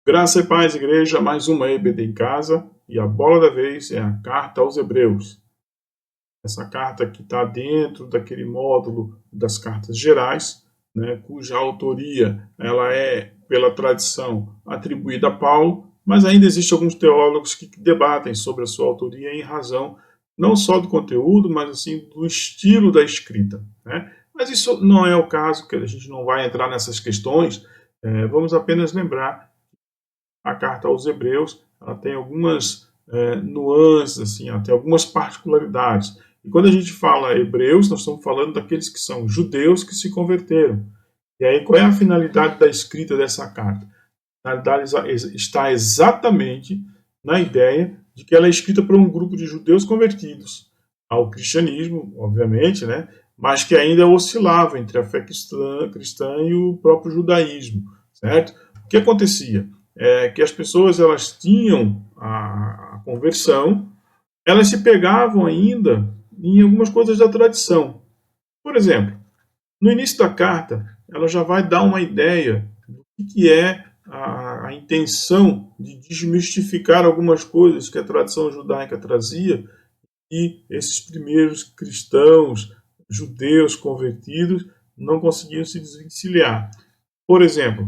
Graça e paz, igreja, mais uma EBD em casa, e a bola da vez é a carta aos Hebreus. Essa carta que está dentro daquele módulo das cartas gerais, né, cuja autoria ela é, pela tradição, atribuída a Paulo, mas ainda existem alguns teólogos que debatem sobre a sua autoria em razão não só do conteúdo, mas assim do estilo da escrita, né? Mas isso não é o caso, que a gente não vai entrar nessas questões. Vamos apenas lembrar a carta aos Hebreus, ela tem algumas nuances, assim, ela tem algumas particularidades. E quando a gente fala Hebreus, nós estamos falando daqueles que são judeus que se converteram. E aí, qual é a finalidade da escrita dessa carta? A finalidade está exatamente na ideia de que ela é escrita por um grupo de judeus convertidos ao cristianismo, obviamente, né? Mas que ainda oscilava entre a fé cristã e o próprio judaísmo, certo? O que acontecia? Que as pessoas elas tinham a conversão, elas se pegavam ainda em algumas coisas da tradição. Por exemplo, no início da carta, ela já vai dar uma ideia do que é a intenção de desmistificar algumas coisas que a tradição judaica trazia e esses primeiros cristãos, judeus convertidos, não conseguiam se desvencilhar. Por exemplo,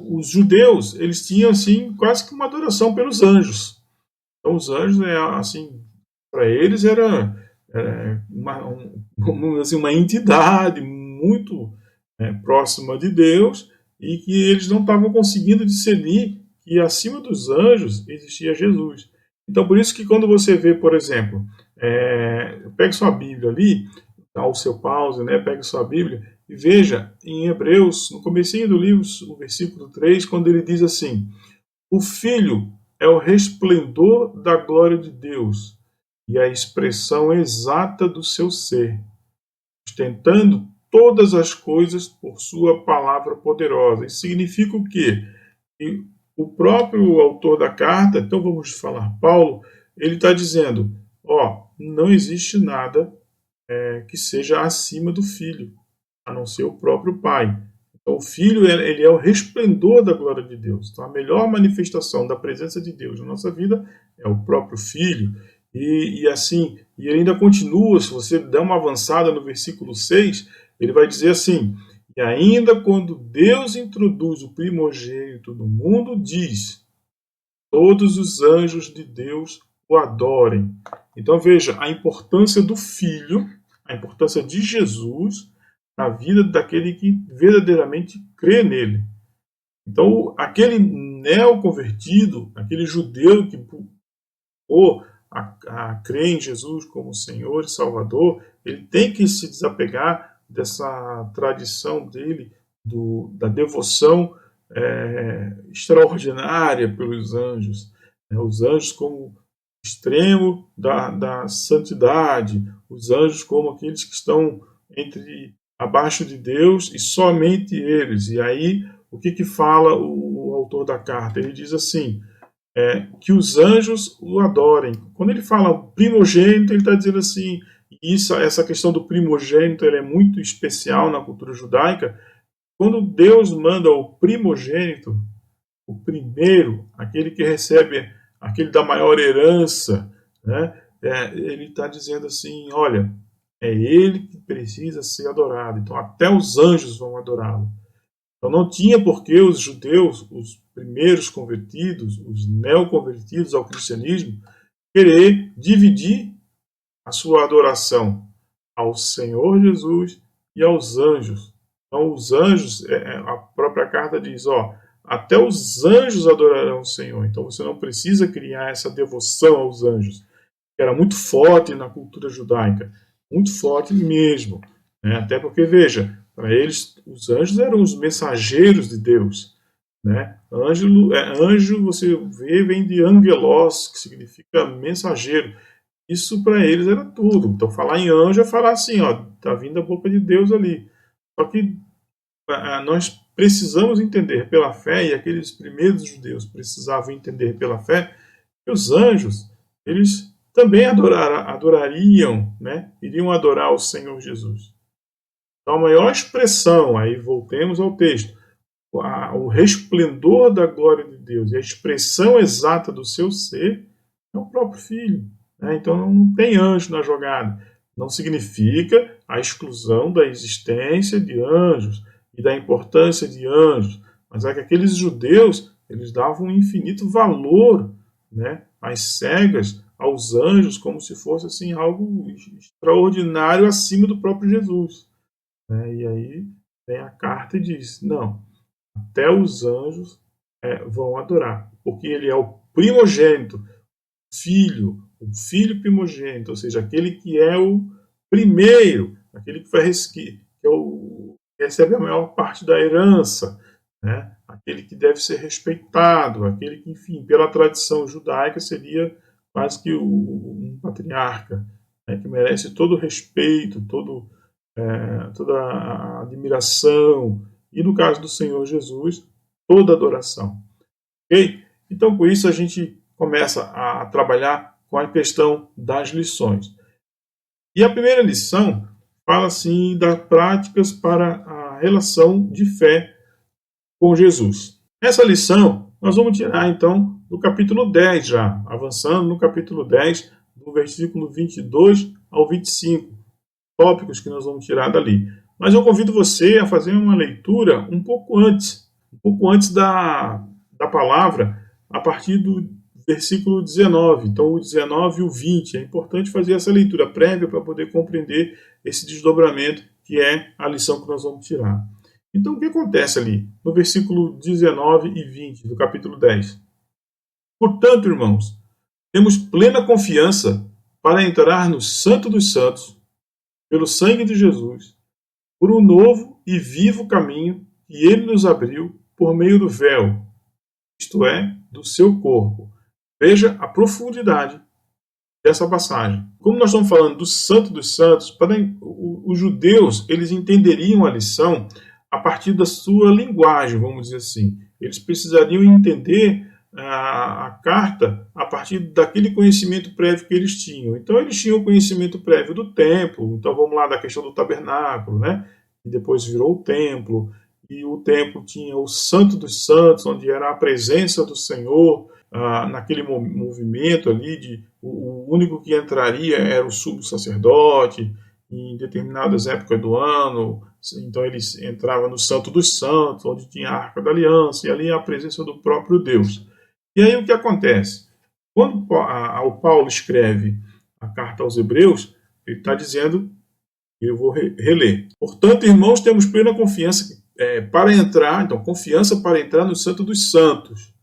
os judeus, eles tinham assim quase que uma adoração pelos anjos. Então os anjos, assim, para eles era uma entidade muito próxima de Deus e que eles não estavam conseguindo discernir que acima dos anjos existia Jesus. Então por isso que quando você vê, por exemplo, pegue sua Bíblia ali, dá o seu pause, né, pegue sua Bíblia e veja em Hebreus, no comecinho do livro, o versículo 3, quando ele diz assim: o Filho é o resplendor da glória de Deus e a expressão exata do seu ser, sustentando todas as coisas por sua palavra poderosa. Isso significa o quê? E o próprio autor da carta, então vamos falar Paulo, ele está dizendo, não existe nada que seja acima do Filho, a não ser o próprio Pai. Então, o Filho ele é o resplendor da glória de Deus. Então, a melhor manifestação da presença de Deus na nossa vida é o próprio Filho. E assim, e ele ainda continua, se você der uma avançada no versículo 6, ele vai dizer assim: e ainda quando Deus introduz o primogênito no mundo, diz: todos os anjos de Deus o adorem. Então veja a importância do Filho, a importância de Jesus na vida daquele que verdadeiramente crê nele. Então aquele neoconvertido, aquele judeu que a crer em Jesus como Senhor e Salvador, ele tem que se desapegar dessa tradição dele, da devoção extraordinária pelos anjos. Os anjos como extremo da santidade, os anjos como aqueles que estão abaixo de Deus e somente eles. E aí, o que fala o autor da carta? Ele diz assim, que os anjos o adorem. Quando ele fala primogênito, ele está dizendo assim, essa questão do primogênito ela é muito especial na cultura judaica. Quando Deus manda o primogênito, o primeiro, aquele que recebe, aquele da maior herança, né, ele está dizendo assim, olha, é ele que precisa ser adorado. Então até os anjos vão adorá-lo. Então não tinha por que os judeus, os primeiros convertidos, os neoconvertidos ao cristianismo, querer dividir a sua adoração ao Senhor Jesus e aos anjos. Então os anjos, a própria carta diz, até os anjos adorarão o Senhor. Então você não precisa criar essa devoção aos anjos, que era muito forte na cultura judaica, muito forte mesmo. Né? Até porque, veja, para eles, os anjos eram os mensageiros de Deus. Né? Anjo, você vê, vem de angelos, que significa mensageiro. Isso para eles era tudo. Então, falar em anjo é falar assim, está vindo a boca de Deus ali. Só que nós precisamos entender pela fé, e aqueles primeiros judeus precisavam entender pela fé, que os anjos, eles também adorariam, né? Iriam adorar o Senhor Jesus. Então, a maior expressão, aí voltemos ao texto, o resplendor da glória de Deus e a expressão exata do seu ser é o próprio Filho. Né? Então não tem anjo na jogada. Não significa a exclusão da existência de anjos e da importância de anjos, mas é que aqueles judeus eles davam um infinito valor, né, às cegas, aos anjos, como se fosse assim, algo extraordinário acima do próprio Jesus. Né? E aí vem a carta e diz, não, até os anjos vão adorar, porque ele é o primogênito, o filho primogênito, ou seja, aquele que é o primeiro, aquele que recebe a maior parte da herança, né? Aquele que deve ser respeitado, aquele que, enfim, pela tradição judaica seria quase que um patriarca, né? Que merece todo o respeito, toda a admiração, e no caso do Senhor Jesus, toda a adoração. Ok? Então, com isso, a gente começa a trabalhar com a questão das lições. E a primeira lição fala assim das práticas para a relação de fé com Jesus. Essa lição nós vamos tirar então do capítulo 10 já, avançando no capítulo 10, do versículo 22 ao 25, tópicos que nós vamos tirar dali. Mas eu convido você a fazer uma leitura um pouco antes da palavra, a partir do versículo 19. Então, o 19 e o 20. É importante fazer essa leitura prévia para poder compreender esse desdobramento que é a lição que nós vamos tirar. Então, o que acontece ali no versículo 19 e 20 do capítulo 10? Portanto, irmãos, temos plena confiança para entrar no Santo dos Santos, pelo sangue de Jesus, por um novo e vivo caminho que ele nos abriu por meio do véu, isto é, do seu corpo. Veja a profundidade dessa passagem. Como nós estamos falando do Santo dos Santos, os judeus eles entenderiam a lição a partir da sua linguagem, vamos dizer assim. Eles precisariam entender a carta a partir daquele conhecimento prévio que eles tinham. Então, eles tinham o conhecimento prévio do templo. Então, vamos lá da questão do tabernáculo, né? E depois virou o templo. E o templo tinha o Santo dos Santos, onde era a presença do Senhor, naquele movimento ali, o único que entraria era o sumo sacerdote, em determinadas épocas do ano. Então eles entravam no Santo dos Santos, onde tinha a Arca da Aliança, e ali a presença do próprio Deus. E aí o que acontece? Quando o Paulo escreve a carta aos Hebreus, ele está dizendo, eu vou reler. Portanto, irmãos, temos plena confiança para entrar no Santo dos Santos.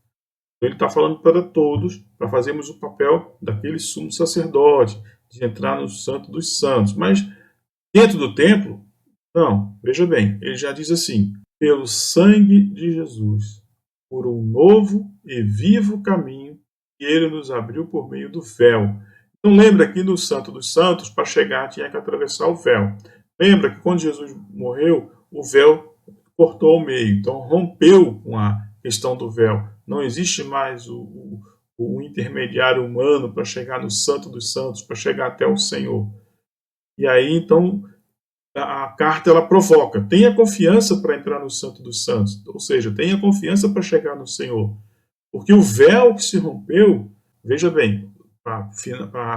Então, ele está falando para todos, para fazermos o papel daquele sumo sacerdote, de entrar no Santo dos Santos. Mas dentro do templo, não. Veja bem, ele já diz assim, pelo sangue de Jesus, por um novo e vivo caminho que ele nos abriu por meio do véu. Então lembra que no Santo dos Santos, para chegar, tinha que atravessar o véu. Lembra que quando Jesus morreu, o véu cortou ao meio. Então rompeu com a questão do véu. Não existe mais o intermediário humano para chegar no Santo dos Santos, para chegar até o Senhor. E aí, então, a carta ela provoca, tenha confiança para entrar no Santo dos Santos, ou seja, tenha confiança para chegar no Senhor, porque o véu que se rompeu, veja bem, para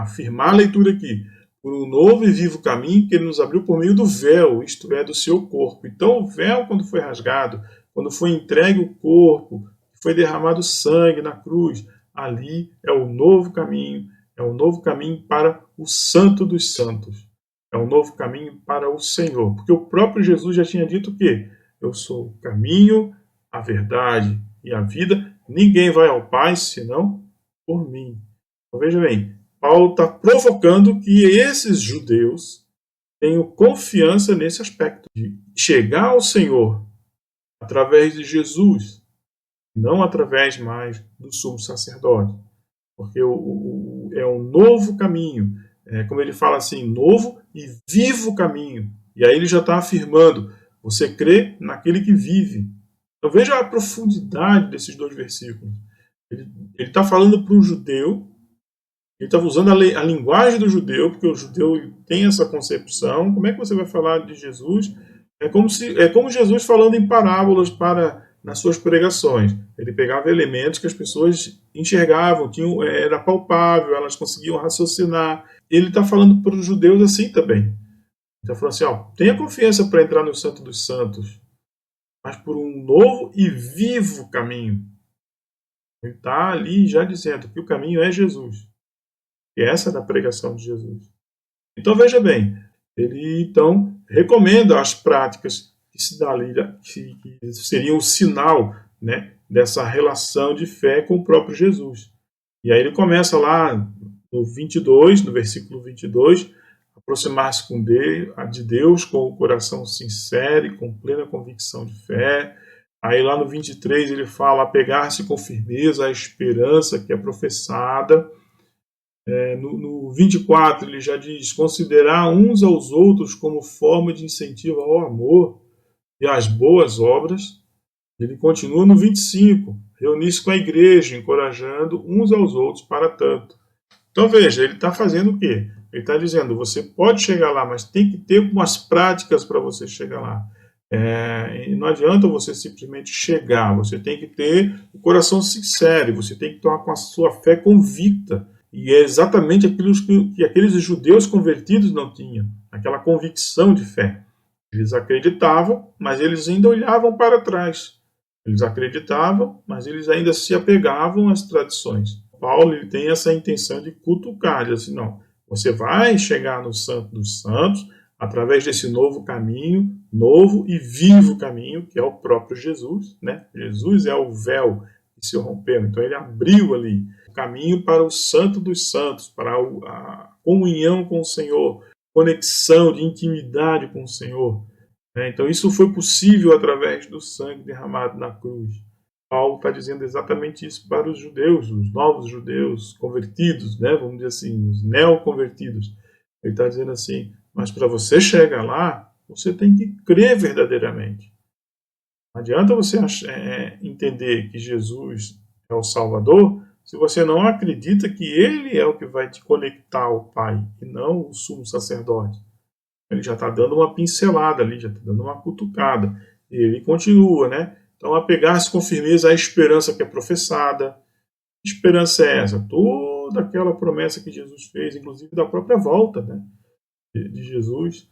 afirmar a leitura aqui, por um novo e vivo caminho que ele nos abriu por meio do véu, isto é, do seu corpo. Então o véu, quando foi rasgado, quando foi entregue o corpo, foi derramado sangue na cruz, ali é o novo caminho para o Santo dos Santos. É um novo caminho para o Senhor. Porque o próprio Jesus já tinha dito que eu sou o caminho, a verdade e a vida. Ninguém vai ao Pai senão por mim. Então veja bem, Paulo está provocando que esses judeus tenham confiança nesse aspecto de chegar ao Senhor através de Jesus, não através mais do sumo sacerdote. Porque é um novo caminho. Como ele fala assim, novo e vivo caminho. E aí ele já está afirmando, você crê naquele que vive. Então veja a profundidade desses dois versículos. Ele está falando para um judeu, ele está usando a linguagem do judeu, porque o judeu tem essa concepção. Como é que você vai falar de Jesus? É como Jesus falando em parábolas para nas suas pregações. Ele pegava elementos que as pessoas enxergavam, era palpável, elas conseguiam raciocinar. Ele está falando para os judeus assim também. Ele está falando assim, tenha confiança para entrar no Santo dos Santos, mas por um novo e vivo caminho. Ele está ali já dizendo que o caminho é Jesus. E essa é a pregação de Jesus. Então veja bem, ele então recomenda as práticas que se dá ali, que seriam o sinal, né, dessa relação de fé com o próprio Jesus. E aí ele começa lá no 22, no versículo 22, aproximar-se de Deus com o coração sincero e com plena convicção de fé. Aí lá no 23 ele fala apegar-se com firmeza à esperança que é professada. No 24 ele já diz considerar uns aos outros como forma de incentivo ao amor e às boas obras. Ele continua no 25, reunir-se com a igreja, encorajando uns aos outros para tanto. Então veja, ele está fazendo o quê? Ele está dizendo, você pode chegar lá, mas tem que ter umas práticas para você chegar lá. E não adianta você simplesmente chegar, você tem que ter o coração sincero, você tem que estar com a sua fé convicta. E é exatamente aquilo que aqueles judeus convertidos não tinham, aquela convicção de fé. Eles acreditavam, mas eles ainda olhavam para trás. Eles acreditavam, mas eles ainda se apegavam às tradições. Paulo ele tem essa intenção de cutucar, de assim, não, você vai chegar no Santo dos Santos através desse novo caminho, novo e vivo caminho, que é o próprio Jesus, né? Jesus é o véu que se rompeu, então ele abriu ali o caminho para o Santo dos Santos, para a comunhão com o Senhor, conexão de intimidade com o Senhor. Então isso foi possível através do sangue derramado na cruz. Paulo está dizendo exatamente isso para os judeus, os novos judeus convertidos, né? Vamos dizer assim, os neoconvertidos. Ele está dizendo assim, mas para você chegar lá, você tem que crer verdadeiramente. Não adianta você entender que Jesus é o Salvador se você não acredita que Ele é o que vai te conectar ao Pai, e não o sumo sacerdote. Ele já está dando uma pincelada ali, já está dando uma cutucada. E ele continua, né? Então, apegar-se com firmeza à esperança que é professada. Que esperança é essa? Toda aquela promessa que Jesus fez, inclusive da própria volta, né, de Jesus.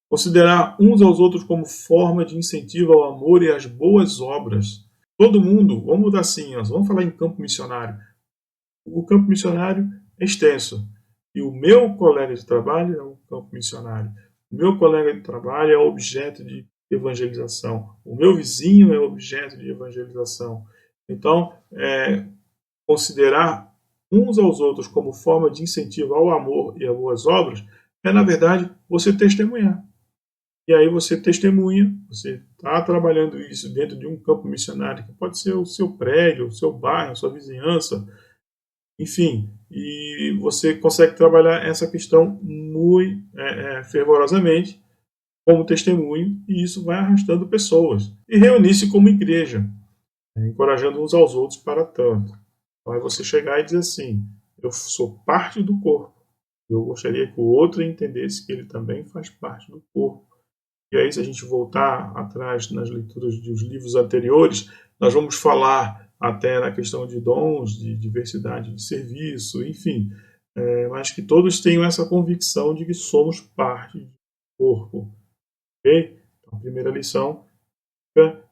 Considerar uns aos outros como forma de incentivo ao amor e às boas obras. Todo mundo, vamos mudar assim, vamos falar em campo missionário. O campo missionário é extenso. E o meu colega de trabalho é um campo missionário. O meu colega de trabalho é objeto de evangelização. O meu vizinho é objeto de evangelização. Então, considerar uns aos outros como forma de incentivo ao amor e a boas obras é, na verdade, você testemunhar. E aí você testemunha, você está trabalhando isso dentro de um campo missionário, que pode ser o seu prédio, o seu bairro, a sua vizinhança, enfim, e você consegue trabalhar essa questão muito fervorosamente como testemunho, e isso vai arrastando pessoas. E reunir-se como igreja, encorajando uns aos outros para tanto. Então é você chegar e dizer assim, eu sou parte do corpo, eu gostaria que o outro entendesse que ele também faz parte do corpo. E aí, se a gente voltar atrás nas leituras dos livros anteriores, nós vamos falar até na questão de dons, de diversidade de serviço, enfim, mas que todos tenham essa convicção de que somos parte do corpo. Okay? Então, a primeira lição fica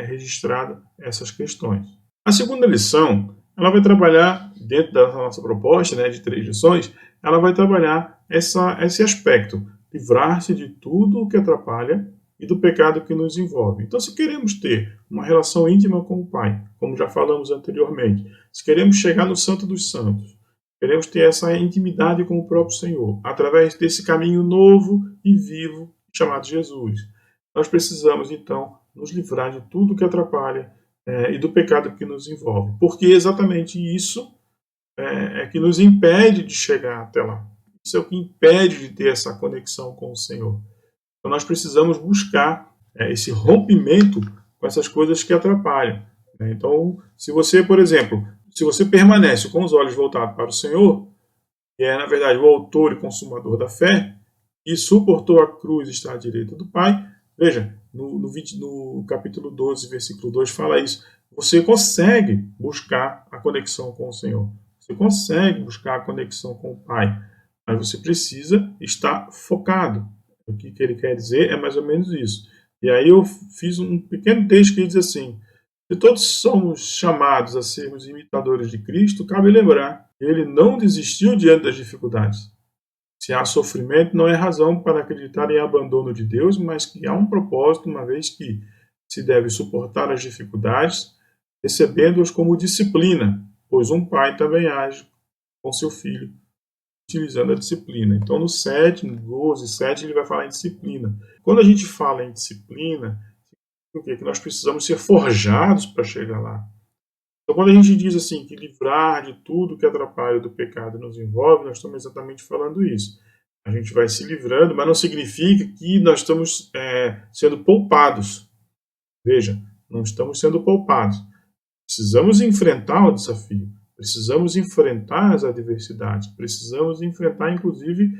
registrada essas questões. A segunda lição, ela vai trabalhar, dentro da nossa proposta, né, de 3 lições, ela vai trabalhar esse aspecto, livrar-se de tudo o que atrapalha e do pecado que nos envolve. Então, se queremos ter uma relação íntima com o Pai, como já falamos anteriormente, se queremos chegar no Santo dos Santos, queremos ter essa intimidade com o próprio Senhor, através desse caminho novo e vivo chamado Jesus, nós precisamos, então, nos livrar de tudo que atrapalha e do pecado que nos envolve. Porque exatamente isso é que nos impede de chegar até lá. Isso é o que impede de ter essa conexão com o Senhor. Então nós precisamos buscar esse rompimento com essas coisas que atrapalham. Então, se você, por exemplo, se você permanece com os olhos voltados para o Senhor, que é, na verdade, o autor e consumador da fé, e suportou a cruz e está à direita do Pai, veja, no capítulo 12, versículo 2, fala isso. Você consegue buscar a conexão com o Senhor. Você consegue buscar a conexão com o Pai. Mas você precisa estar focado. O que ele quer dizer é mais ou menos isso. E aí eu fiz um pequeno texto que diz assim: se todos somos chamados a sermos imitadores de Cristo, cabe lembrar que ele não desistiu diante das dificuldades. Se há sofrimento, não é razão para acreditar em abandono de Deus, mas que há um propósito, uma vez que se deve suportar as dificuldades, recebendo-as como disciplina, pois um pai também age com seu filho, utilizando a disciplina. Então, no 7, no 12, 7, ele vai falar em disciplina. Quando a gente fala em disciplina, o que? Que nós precisamos ser forjados para chegar lá. Então, quando a gente diz assim, que livrar de tudo que atrapalha do pecado nos envolve, nós estamos exatamente falando isso. A gente vai se livrando, mas não significa que nós estamos sendo poupados. Veja, não estamos sendo poupados. Precisamos enfrentar o desafio, precisamos enfrentar as adversidades, precisamos enfrentar, inclusive,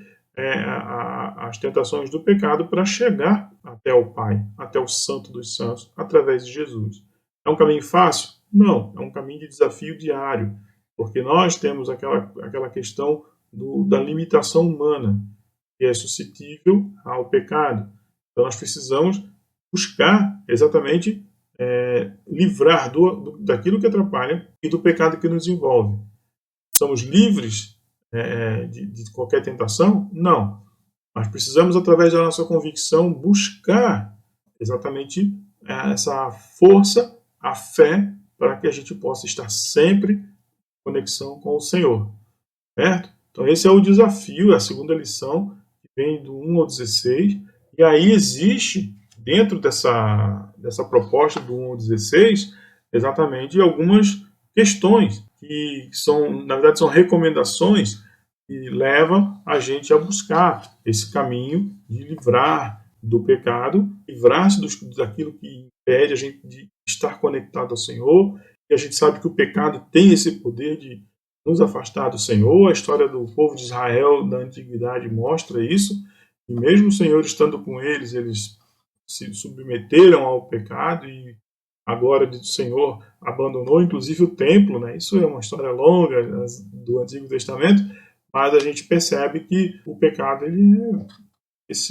as tentações do pecado para chegar até o Pai, até o Santo dos Santos, através de Jesus. É um caminho fácil? Não, é um caminho de desafio diário, porque nós temos aquela questão da limitação humana, que é suscetível ao pecado. Então nós precisamos buscar exatamente livrar daquilo que atrapalha e do pecado que nos envolve. Somos livres de qualquer tentação? Não. Mas precisamos, através da nossa convicção, buscar exatamente essa força, a fé, para que a gente possa estar sempre em conexão com o Senhor. Certo? Então esse é o desafio, a segunda lição, que vem do 1 ao 16. E aí existe, dentro dessa proposta do 1 ao 16, exatamente algumas questões que são, na verdade, são recomendações que levam a gente a buscar esse caminho de livrar do pecado, livrar-se daquilo que impede a gente de estar conectado ao Senhor. E a gente sabe que o pecado tem esse poder de nos afastar do Senhor. A história do povo de Israel da antiguidade mostra isso. E mesmo o Senhor estando com eles, eles se submeteram ao pecado e a glória do Senhor abandonou, inclusive, o templo. Né? Isso é uma história longa do Antigo Testamento, mas a gente percebe que o pecado ele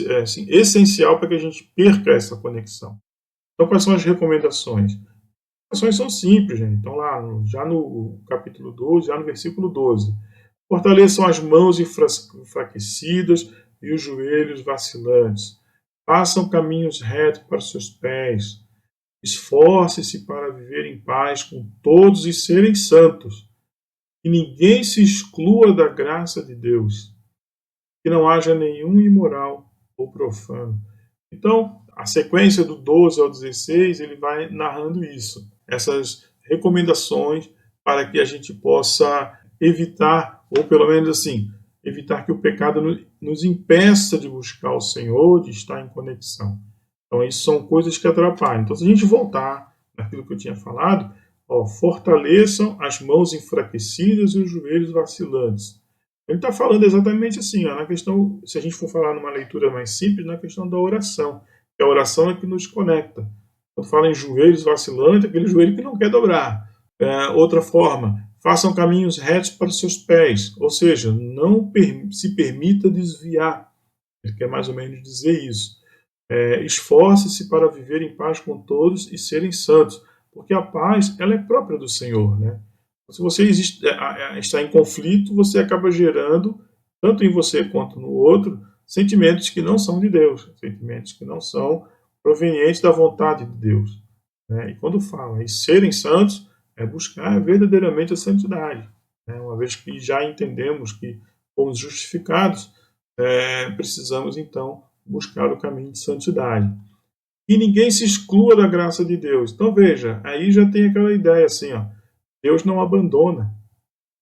é assim, essencial para que a gente perca essa conexão. Então, quais são as recomendações? As recomendações são simples, gente. Então, já no capítulo 12, já no versículo 12. Fortaleçam as mãos enfraquecidas e os joelhos vacilantes. Façam caminhos retos para os seus pés. Esforce-se para viver em paz com todos e serem santos. Que ninguém se exclua da graça de Deus. Que não haja nenhum imoral ou profano. Então, a sequência do 12 ao 16, ele vai narrando isso. Essas recomendações para que a gente possa evitar, ou pelo menos assim, evitar que o pecado nos impeça de buscar o Senhor, de estar em conexão. Então, isso são coisas que atrapalham. Então, se a gente voltar naquilo que eu tinha falado, fortaleçam as mãos enfraquecidas e os joelhos vacilantes. Ele está falando exatamente assim, na questão, se a gente for falar numa leitura mais simples, na questão da oração. Que a oração é que nos conecta. Quando fala em joelhos vacilantes, é aquele joelho que não quer dobrar. Outra forma, façam caminhos retos para os seus pés, ou seja, não se permita desviar. Ele quer mais ou menos dizer isso. Esforce-se para viver em paz com todos e serem santos, porque a paz ela é própria do Senhor, né? Se você está em conflito, você acaba gerando, tanto em você quanto no outro, sentimentos que não são de Deus, sentimentos que não são provenientes da vontade de Deus. Né? E quando fala em serem santos, é buscar verdadeiramente a santidade. Né? Uma vez que já entendemos que fomos justificados, precisamos então buscar o caminho de santidade. E ninguém se exclua da graça de Deus. Então veja, aí já tem aquela ideia assim, Deus não abandona.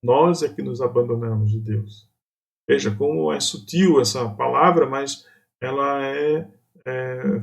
Nós é que nos abandonamos de Deus. Veja como é sutil essa palavra, mas ela é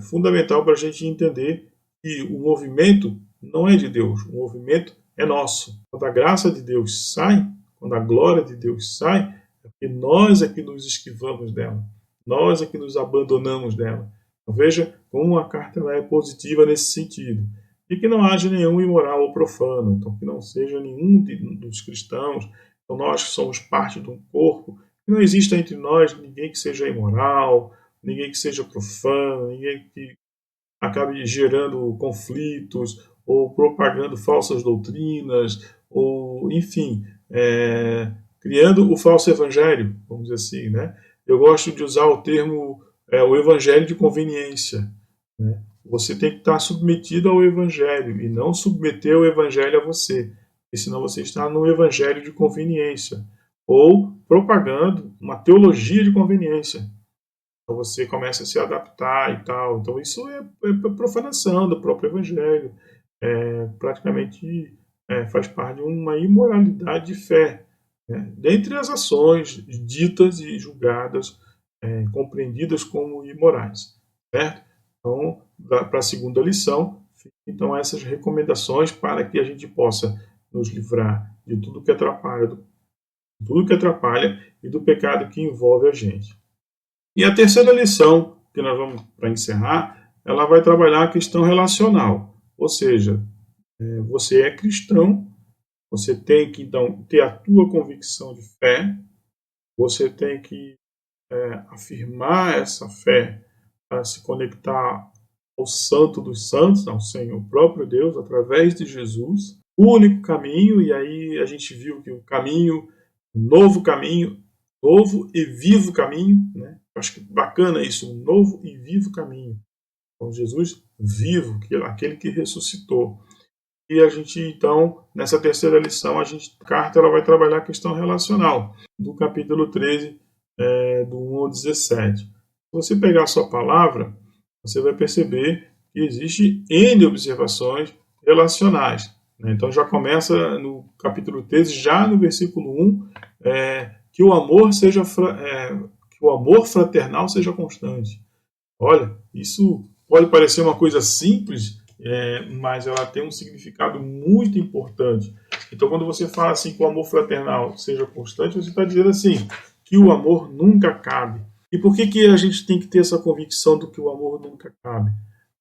fundamental para a gente entender que o movimento não é de Deus, o movimento é nosso. Quando a graça de Deus sai, quando a glória de Deus sai, é porque nós é que nos esquivamos dela. Nós é que nos abandonamos dela. Então veja como a carta ela é positiva nesse sentido. E que não haja nenhum imoral ou profano, então que não seja nenhum dos cristãos, então nós que somos parte de um corpo, que não exista entre nós ninguém que seja imoral, ninguém que seja profano, ninguém que acabe gerando conflitos ou propagando falsas doutrinas, ou, enfim, criando o falso evangelho, vamos dizer assim, né? Eu gosto de usar o termo o evangelho de conveniência, né? Você tem que estar submetido ao evangelho e não submeter o evangelho a você, porque senão você está no evangelho de conveniência ou propagando uma teologia de conveniência. Então você começa a se adaptar e tal. Então isso é profanação do próprio evangelho. Praticamente faz parte de uma imoralidade de fé, né? Dentre as ações ditas e julgadas, compreendidas como imorais, certo? Então, para a segunda lição, então essas recomendações para que a gente possa nos livrar de tudo que atrapalha, e do pecado que envolve a gente. E a terceira lição, que nós vamos para encerrar, ela vai trabalhar a questão relacional. Ou seja, você é cristão, você tem que então ter a tua convicção de fé, você tem que afirmar essa fé para se conectar ao Santo dos Santos, ao Senhor próprio Deus, através de Jesus, o único caminho. E aí a gente viu que o caminho, o novo caminho, novo e vivo caminho, né? Acho que bacana isso, um novo e vivo caminho. Então, Jesus vivo, aquele que ressuscitou. E a gente, então, nessa terceira lição, a carta ela vai trabalhar a questão relacional, do capítulo 13, do 1 ao 17. Se você pegar a sua palavra, você vai perceber que existe N observações relacionais, né? Então já começa no capítulo 13, já no versículo 1, que o amor fraternal seja constante. Olha, isso pode parecer uma coisa simples, mas ela tem um significado muito importante. Então, quando você fala assim que o amor fraternal seja constante, você está dizendo assim, que o amor nunca acabe. E por que a gente tem que ter essa convicção do que o amor nunca acabe?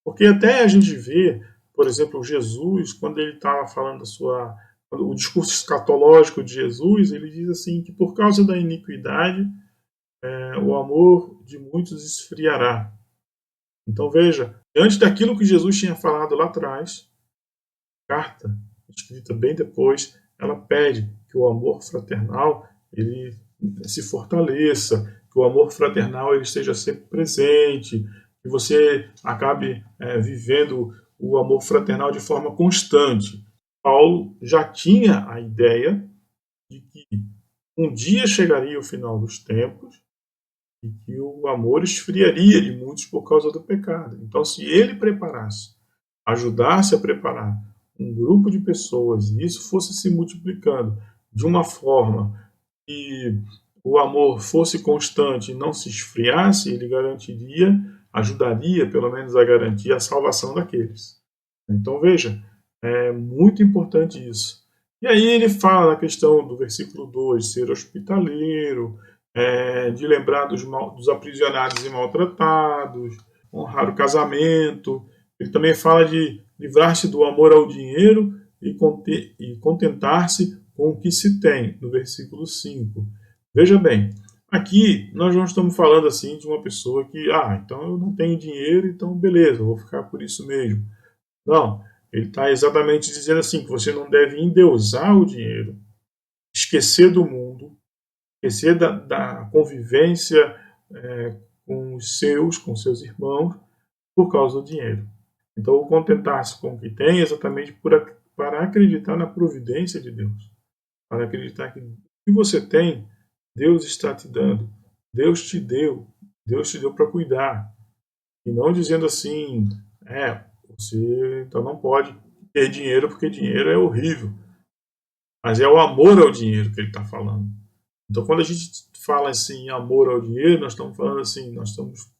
Porque até a gente vê, por exemplo, Jesus, quando ele estava falando o discurso escatológico de Jesus, ele diz assim que por causa da iniquidade, o amor de muitos esfriará. Então veja, antes daquilo que Jesus tinha falado lá atrás, a carta, escrita bem depois, ela pede que o amor fraternal ele se fortaleça, que o amor fraternal ele esteja sempre presente, que você acabe vivendo o amor fraternal de forma constante. Paulo já tinha a ideia de que um dia chegaria o final dos tempos e que o amor esfriaria de muitos por causa do pecado. Então, se ele ajudasse a preparar um grupo de pessoas e isso fosse se multiplicando de uma forma que o amor fosse constante e não se esfriasse, ele ajudaria pelo menos a garantir a salvação daqueles. Então veja, é muito importante isso. E aí ele fala na questão do versículo 2, ser hospitaleiro, de lembrar dos aprisionados e maltratados, honrar o casamento. Ele também fala de livrar-se do amor ao dinheiro e contentar-se com o que se tem, no versículo 5. Veja bem, aqui nós não estamos falando assim de uma pessoa que, então eu não tenho dinheiro, então beleza, eu vou ficar por isso mesmo. Não, ele está exatamente dizendo assim, que você não deve endeusar o dinheiro, esquecer do mundo, esquecer da convivência com seus irmãos, por causa do dinheiro. Então, o contentar-se com o que tem é exatamente para acreditar na providência de Deus, para acreditar que o que você tem, Deus está te dando, Deus te deu para cuidar. E não dizendo assim, você então não pode ter dinheiro porque dinheiro é horrível. Mas é o amor ao dinheiro que ele está falando. Então, quando a gente fala assim, amor ao dinheiro, nós estamos falando assim, nós estamos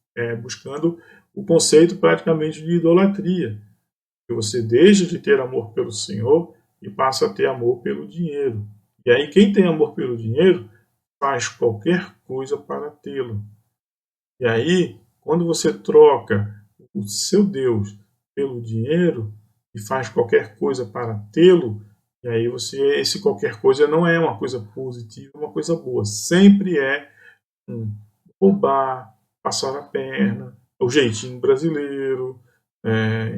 buscando o conceito praticamente de idolatria. Que você deixa de ter amor pelo Senhor e passa a ter amor pelo dinheiro. E aí, quem tem amor pelo dinheiro faz qualquer coisa para tê-lo. E aí, quando você troca o seu Deus pelo dinheiro e faz qualquer coisa para tê-lo, e aí esse qualquer coisa não é uma coisa positiva, uma coisa boa. Sempre é roubar, passar a perna, o jeitinho brasileiro,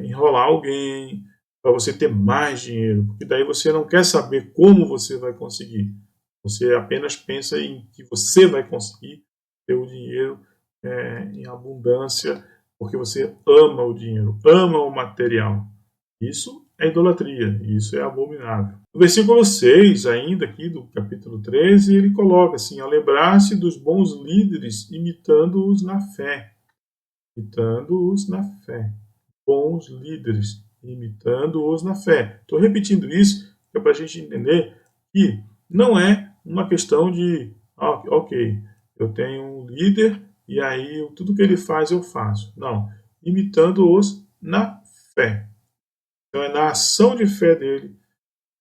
enrolar alguém para você ter mais dinheiro, porque daí você não quer saber como você vai conseguir. Você apenas pensa em que você vai conseguir ter o dinheiro em abundância, porque você ama o dinheiro, ama o material. Isso é idolatria, isso é abominável. No versículo 6, ainda aqui do capítulo 13, ele coloca assim: ao lembrar-se dos bons líderes, imitando-os na fé. Imitando-os na fé. Bons líderes, imitando-os na fé. Estou repetindo isso para a gente entender que não é uma questão de, ok, eu tenho um líder e aí tudo que ele faz eu faço. Não, imitando-os na fé. Então é na ação de fé dele,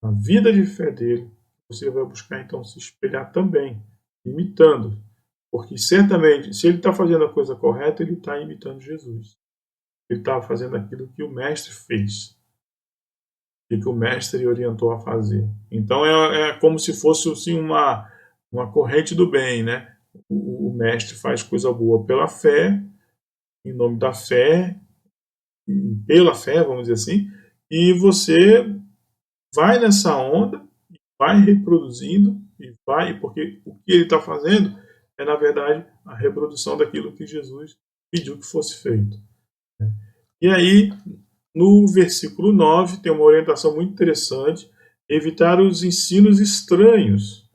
na vida de fé dele, você vai buscar então se espelhar também, imitando. Porque certamente, se ele está fazendo a coisa correta, ele está imitando Jesus. Ele está fazendo aquilo que o mestre fez e que o mestre orientou a fazer. Então é como se fosse assim, uma corrente do bem, né? O mestre faz coisa boa pela fé, em nome da fé, e pela fé, vamos dizer assim, e você vai nessa onda, vai reproduzindo, e vai, porque o que ele está fazendo é, na verdade, a reprodução daquilo que Jesus pediu que fosse feito. E aí, no versículo 9, tem uma orientação muito interessante: evitar os ensinos estranhos,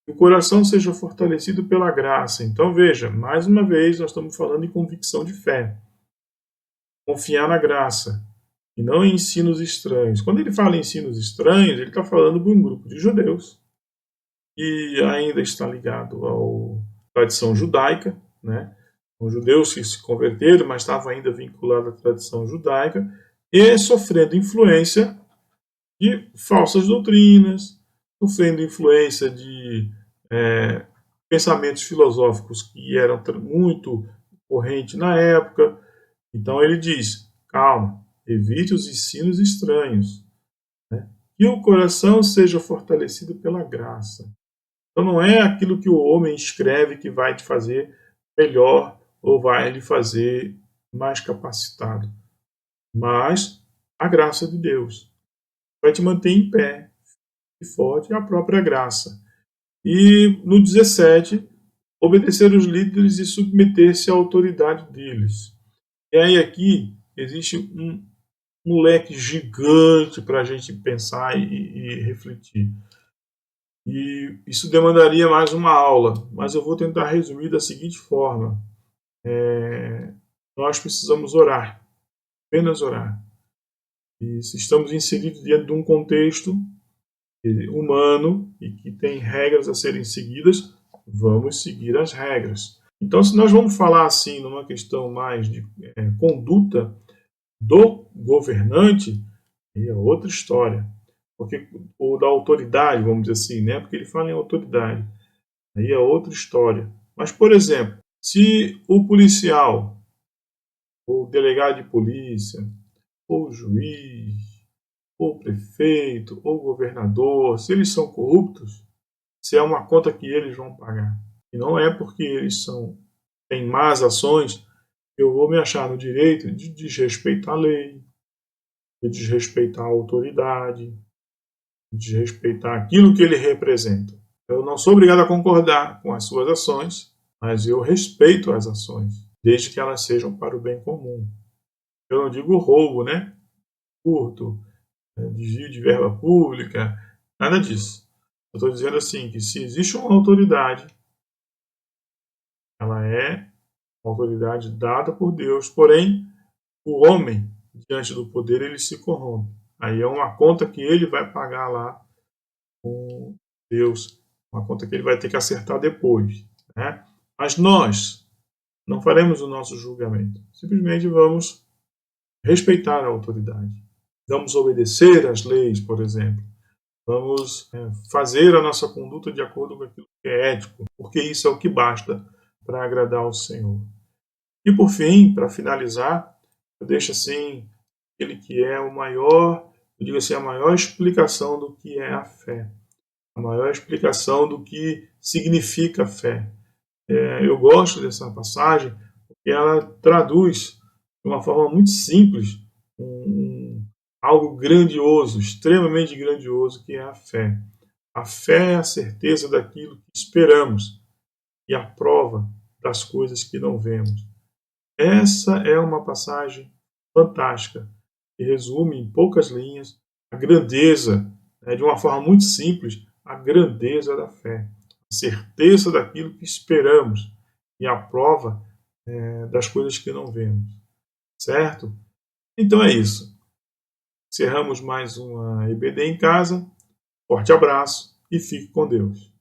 que o coração seja fortalecido pela graça. Então, veja, mais uma vez, nós estamos falando em convicção de fé. Confiar na graça, e não em ensinos estranhos. Quando ele fala em ensinos estranhos, ele está falando de um grupo de judeus, que ainda está ligado à tradição judaica, né? Os judeus que se converteram, mas estavam ainda vinculados à tradição judaica, e sofrendo influência de falsas doutrinas, sofrendo influência de pensamentos filosóficos que eram muito correntes na época. Então ele diz: calma, evite os ensinos estranhos, né? Que o coração seja fortalecido pela graça. Então não é aquilo que o homem escreve que vai te fazer melhor ou vai lhe fazer mais capacitado, mas a graça de Deus vai te manter em pé e forte, a própria graça. E no 17, obedecer os líderes e submeter-se à autoridade deles. E aí aqui existe um leque gigante para a gente pensar e refletir. E isso demandaria mais uma aula, mas eu vou tentar resumir da seguinte forma: nós precisamos orar, apenas orar. E se estamos inseridos dentro de um contexto humano e que tem regras a serem seguidas, vamos seguir as regras. Então, se nós vamos falar assim numa questão mais de conduta do governante, aí é outra história. Porque, ou da autoridade, vamos dizer assim, né? Porque ele fala em autoridade. Aí é outra história. Mas, por exemplo, se o policial, ou o delegado de polícia, ou o juiz, ou o prefeito, ou o governador, se eles são corruptos, se é uma conta que eles vão pagar. E não é porque eles têm más ações, eu vou me achar no direito de desrespeitar a lei, de desrespeitar a autoridade, de desrespeitar aquilo que ele representa. Eu não sou obrigado a concordar com as suas ações, mas eu respeito as ações, desde que elas sejam para o bem comum. Eu não digo roubo, né? Furto, desvio de verba pública, nada disso. Eu estou dizendo assim, que se existe uma autoridade, ela é uma autoridade dada por Deus, porém, o homem, diante do poder, ele se corrompe. Aí é uma conta que ele vai pagar lá com Deus, uma conta que ele vai ter que acertar depois, né? Mas nós não faremos o nosso julgamento, simplesmente vamos respeitar a autoridade, vamos obedecer às leis, por exemplo, vamos fazer a nossa conduta de acordo com aquilo que é ético, porque isso é o que basta para agradar ao Senhor. E por fim, para finalizar, deixa assim aquele que é o maior, eu digo assim, a maior explicação do que é a fé, a maior explicação do que significa a fé. Eu gosto dessa passagem porque ela traduz de uma forma muito simples algo grandioso, extremamente grandioso, que é a fé. A fé é a certeza daquilo que esperamos e a prova das coisas que não vemos. Essa é uma passagem fantástica que resume em poucas linhas a grandeza, de uma forma muito simples, a grandeza da fé, a certeza daquilo que esperamos e a prova das coisas que não vemos. Certo? Então é isso. Encerramos mais uma EBD em casa. Forte abraço e fique com Deus.